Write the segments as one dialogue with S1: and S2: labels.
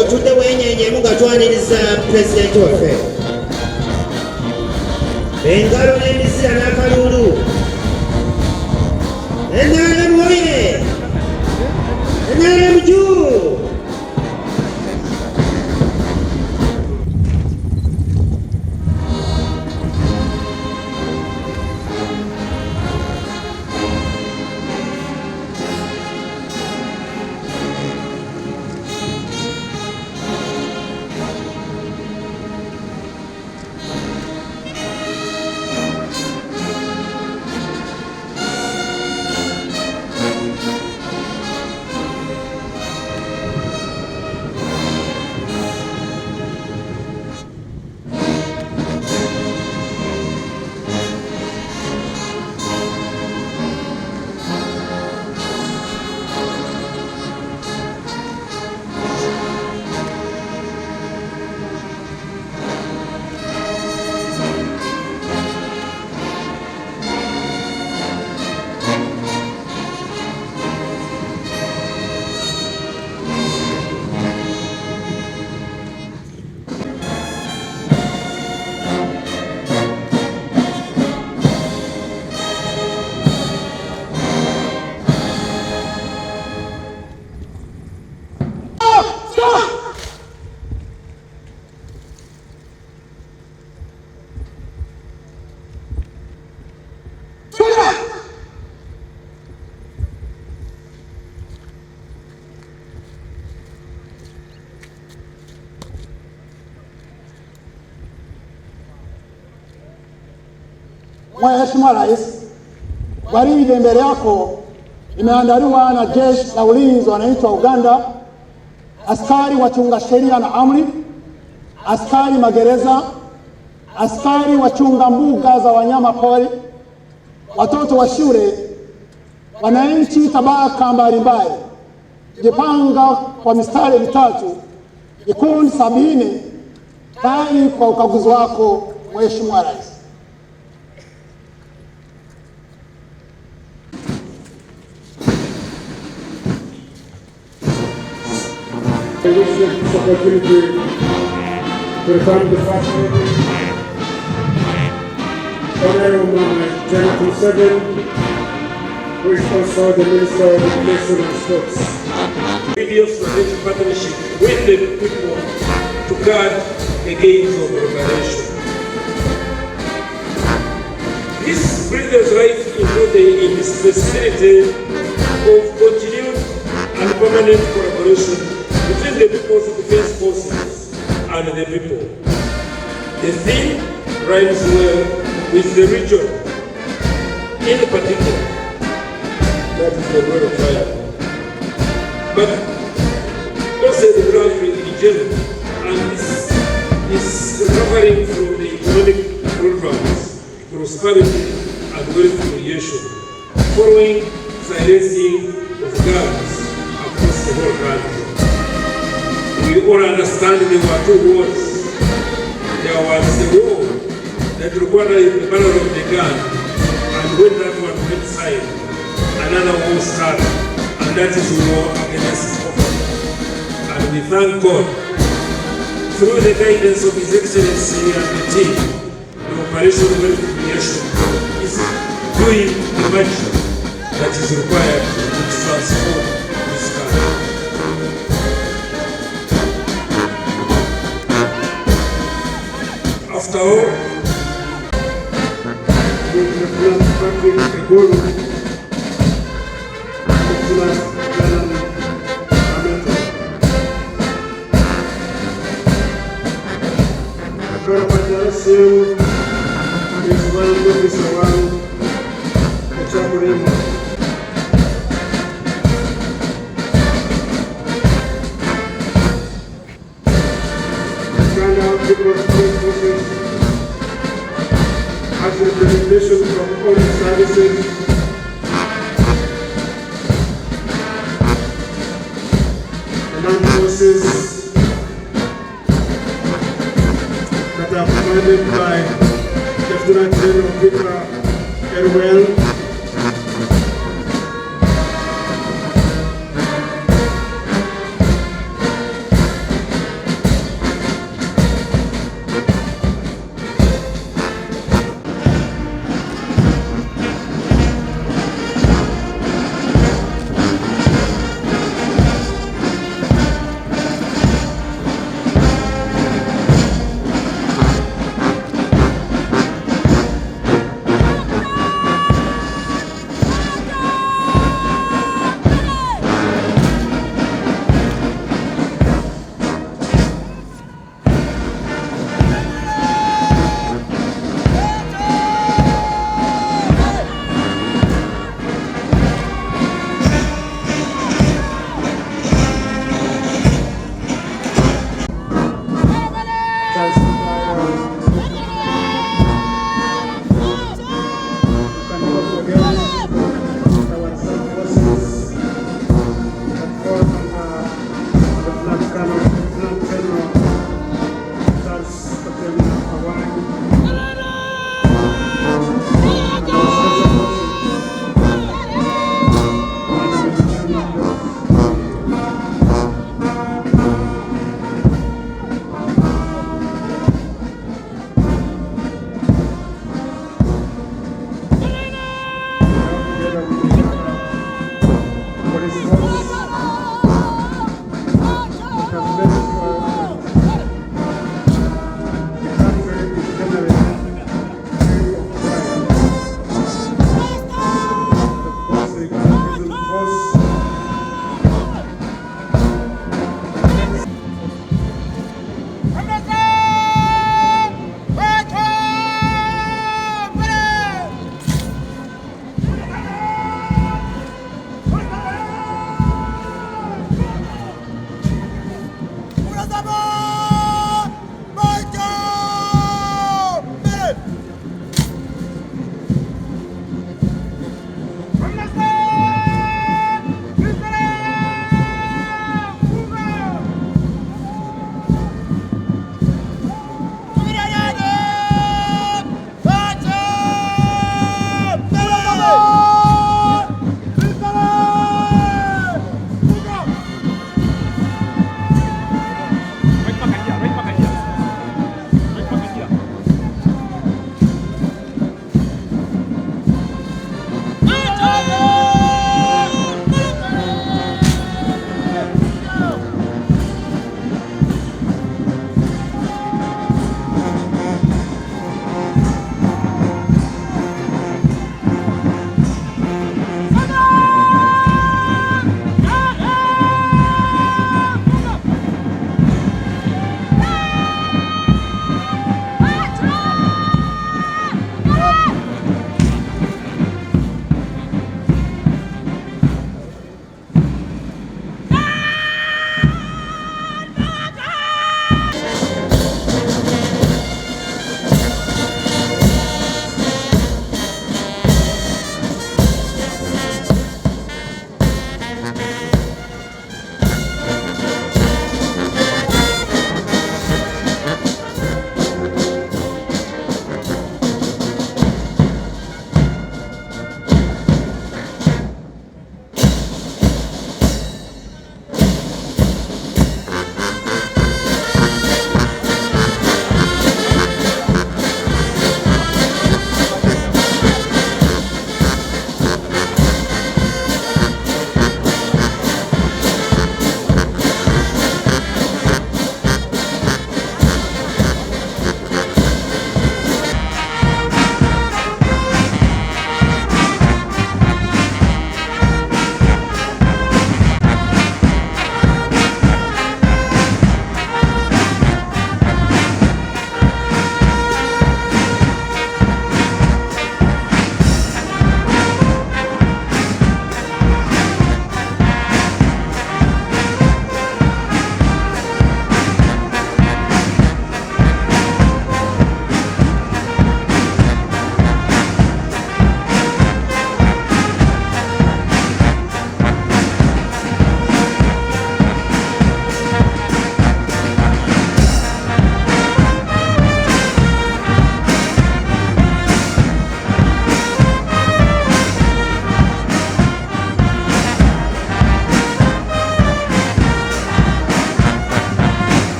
S1: otudde wenyenyemu nga twaniriza pulezidenti waffe engalo n'emizira n'akalulu NRM oye NRM juu.
S2: Mheshimiwa Rais, gwaride mbele yako imeandaliwa na Jeshi la Ulinzi wa Wananchi wa Uganda, askari wachunga sheria na amri, askari magereza, askari wachunga mbuga za wanyama pori, watoto wa shule, wananchi tabaka mbalimbali. Jipanga kwa mistari mitatu, vikundi 70 tayari kwa ukaguzi wako Mheshimiwa Rais.
S3: I wish this opportunity to thank the first lady, Honorable Janet 7, who is also the Minister of Education and Sports. Video strategic partnership with the people to guard the gates of revelation. This brings us right into the indispensability of continued and permanent collaboration between the People's Defense Forces and the people. The theme rhymes well with the region, in particular, that is the word of fire. But also the ground in general, and this is recovering from the economic programs, prosperity and wealth creation, following silencing of guns across the whole country. We all understand there were two wars. There was the war that required the barrel of the gun, and when that one went silent, another war started, and that is war against poverty. And we thank God, through the guidance of His Excellency and the team, the Operation Wealth Creation is doing the magic that is required to transform this country. After all, with the philanthropic goal is well noticed around the traveling. People's Forces as a delegation from all the services and armed forces that are commanded by Lieutenant General Peter Erwell,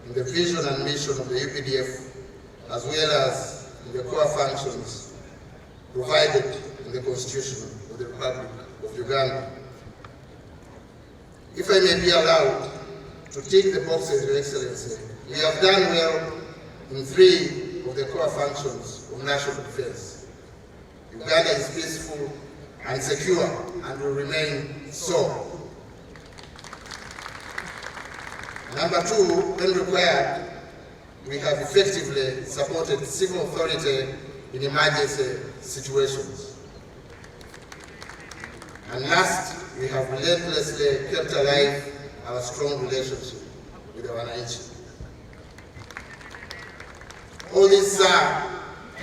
S4: in the vision and mission of the UPDF, as well as in the core functions provided in the Constitution of the Republic of Uganda. If I may be allowed to tick the boxes, Your Excellency, we have done well in 3 of the core functions of national defense. Uganda is peaceful and secure and will remain so. Number 2, when required, we have effectively supported civil authority in emergency situations. And last, we have relentlessly kept alive our strong relationship with our nation. All these are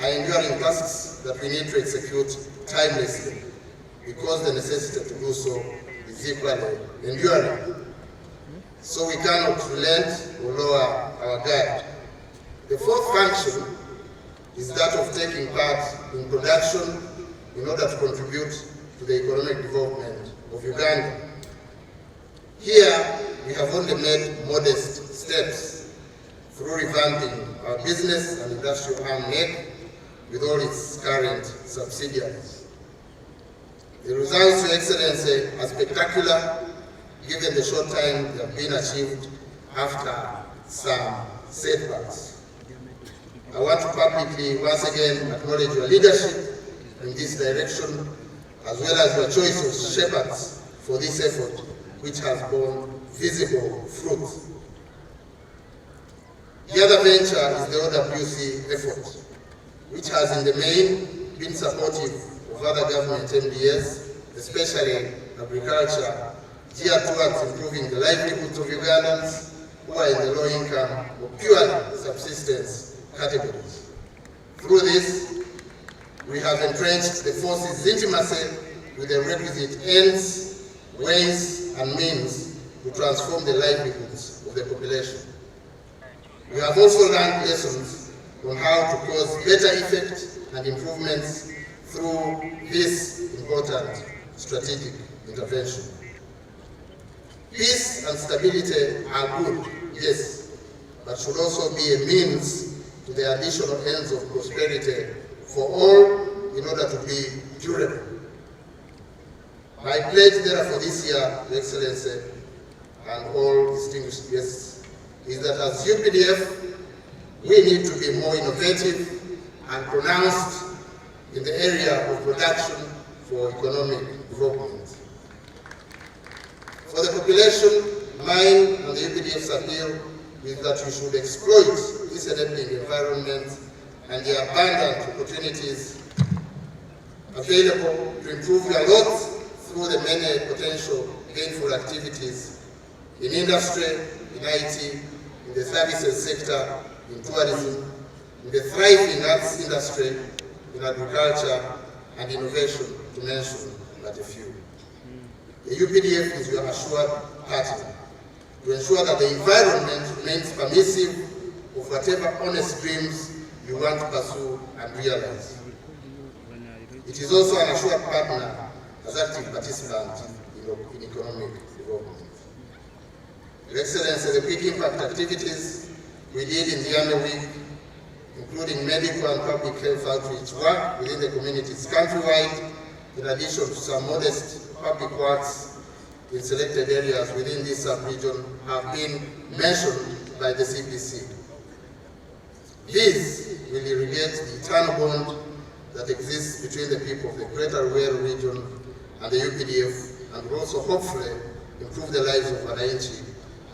S4: enduring tasks that we need to execute timelessly, because the necessity to do so is equally enduring. So we cannot relent or lower our guard. The 4th function is that of taking part in production in order to contribute to the economic development of Uganda. Here, we have only made modest steps through revamping our business and industrial arm NEC with all its current subsidiaries. The results, Your Excellency, are spectacular given the short time they have been achieved after some setbacks. I want to publicly once again acknowledge your leadership in this direction, as well as your choice of shepherds for this effort, which has borne visible fruit. The other venture is the OWC effort, which has in the main been supportive of other government MDS, especially agriculture, geared towards improving the livelihoods of Ugandans who are in the low-income or purely subsistence categories. Through this, we have entrenched the forces' intimacy with the requisite ends, ways, and means to transform the livelihoods of the population. We have also learned lessons on how to cause better effect and improvements through this important strategic intervention. Peace and stability are good, yes, but should also be a means to the additional ends of prosperity for all in order to be durable. My pledge therefore this year, Your Excellency, and all distinguished guests, is that as UPDF, we need to be more innovative and pronounced in the area of production for economic development. For the population, mine and the UPDF's appeal is that we should exploit this enabling environment and the abundant opportunities available to improve your lot through the many potential gainful activities in industry, in IT, in the services sector, in tourism, in the thriving arts industry, in agriculture, and innovation, to mention but a few. The UPDF is your assured partner to ensure that the environment remains permissive of whatever honest dreams you want to pursue and realize. It is also an assured partner as active participant in economic development. Your Excellency, the quick impact activities we did in the Army Week, including medical and public health outreach work within the communities countrywide, in addition to some modest public works in selected areas within this sub-region, have been mentioned by the CPC. These will irrigate the eternal bond that exists between the people of the Greater Rural region and the UPDF, and will also hopefully improve the lives of wananchi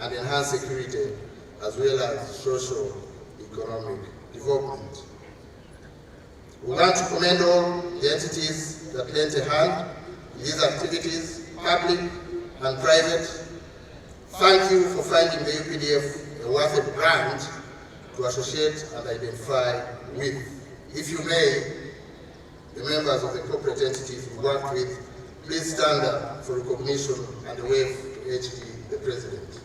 S4: and enhance security as well as social economic development. We want to commend all the entities that lent a hand in these activities, public and private. Thank you for finding the UPDF a worthy brand to associate and identify with. If you may, the members of the corporate entities we worked with, please stand up for recognition and a wave to HD, the President.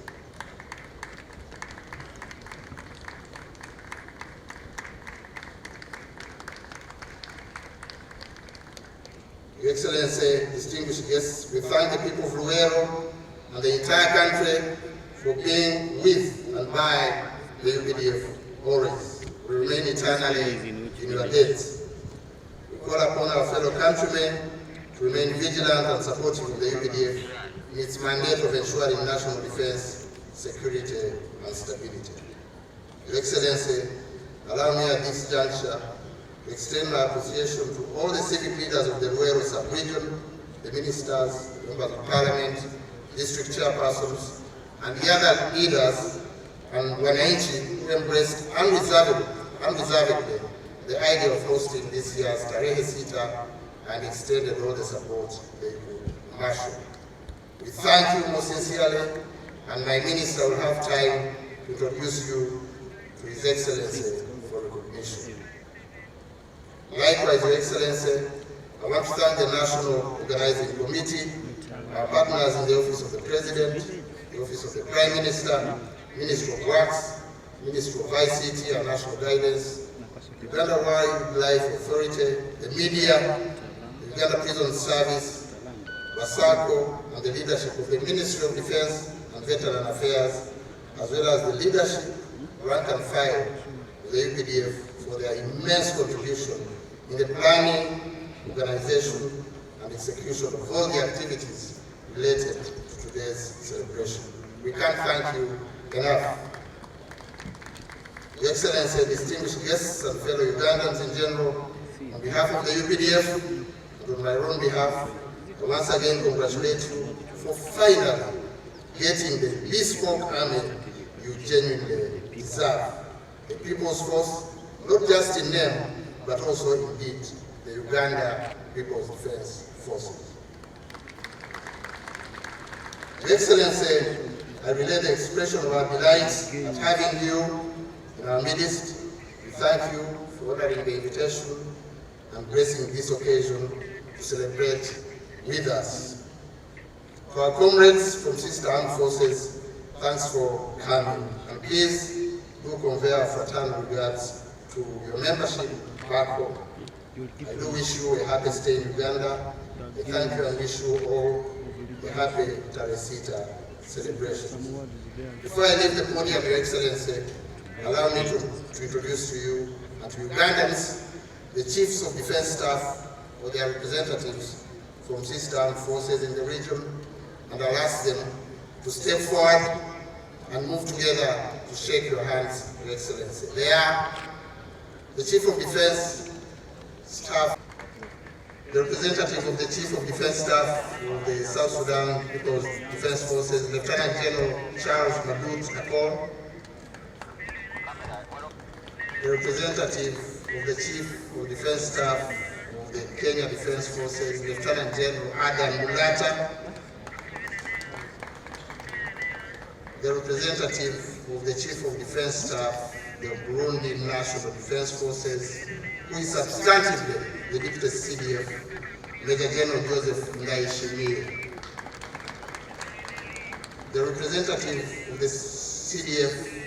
S4: Your Excellency, distinguished guests, we thank the people of Luero and the entire country for being with and by the UPDF always. We remain eternally in your debt. We call upon our fellow countrymen to remain vigilant and supportive of the UPDF in its mandate of ensuring national defense, security, and stability. Your Excellency, allow me at this juncture to extend my appreciation to all the civic leaders of the Luero sub-region, the ministers, the members of parliament, district chairpersons, and the other leaders and wananchi who embraced unreservedly the idea of hosting this year's Tarehe Sita and extended all the support they could marshal. We thank you most sincerely, and my minister will have time to introduce you to His Excellency for recognition. Likewise, Your Excellency, I want to thank the National Organizing Committee, our partners in the Office of the President, the Office of the Prime Minister, Ministry of Works, Ministry of ICT and National Guidance, Uganda Wildlife Authority, the media, the Uganda Prison Service, BASACO, and the leadership of the Ministry of Defense and Veteran Affairs, as well as the leadership, rank and file of the UPDF for their immense contribution in the planning, organization, and execution of all the activities related to today's celebration. We can't thank you enough. Your Excellency, distinguished guests and fellow Ugandans in general, on behalf of the UPDF and on my own behalf, I once again congratulate you for finally getting the bespoke army you genuinely deserve. The People's Force, not just in name, but also indeed the Uganda People's Defense Forces. Your Excellency, I relay the expression of our delight at having you in our midst. We thank you for honoring the invitation and gracing this occasion to celebrate with us. To our comrades from sister armed forces, thanks for coming. And please do convey our fraternal regards to your membership back home. I do wish you a happy stay in Uganda. I thank you and wish you all a happy Tarehe Sita celebration. Before I leave the podium, Your Excellency, allow me to introduce to you and to Ugandans the Chiefs of Defense Staff or their representatives from sister armed forces in the region, and I'll ask them to step forward and move together to shake your hands, Your Excellency. They are the Chief of Defense Staff, the representative of the Chief of Defense Staff of the South Sudan People's Defense Forces, Lieutenant General Charles Madut Akol, the representative of the Chief of Defense Staff of the Kenya Defense Forces, Lieutenant General Adam Mulata, the representative of the Chief of Defense Staff, the Burundi National Defense Forces, who is substantively the Deputy CDF, Major General Joseph Ndaishimie, the representative of the CDF,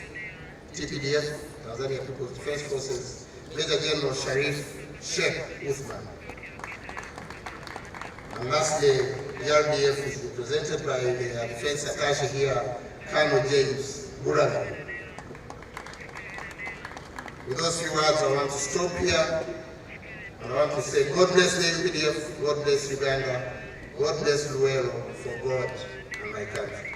S4: TPDF, Tanzania People's Defense Forces, Major General Sharif Sheikh Uthman. And lastly, the RDF is represented by the defense attaché here, Colonel James Burana. With those few words, I want to stop here, and I want to say, God bless the UPDF, God bless Uganda, God bless Luero, for God and my country.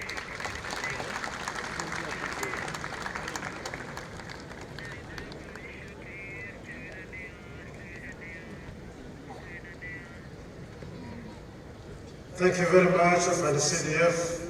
S5: Thank you very much, Madam CDF.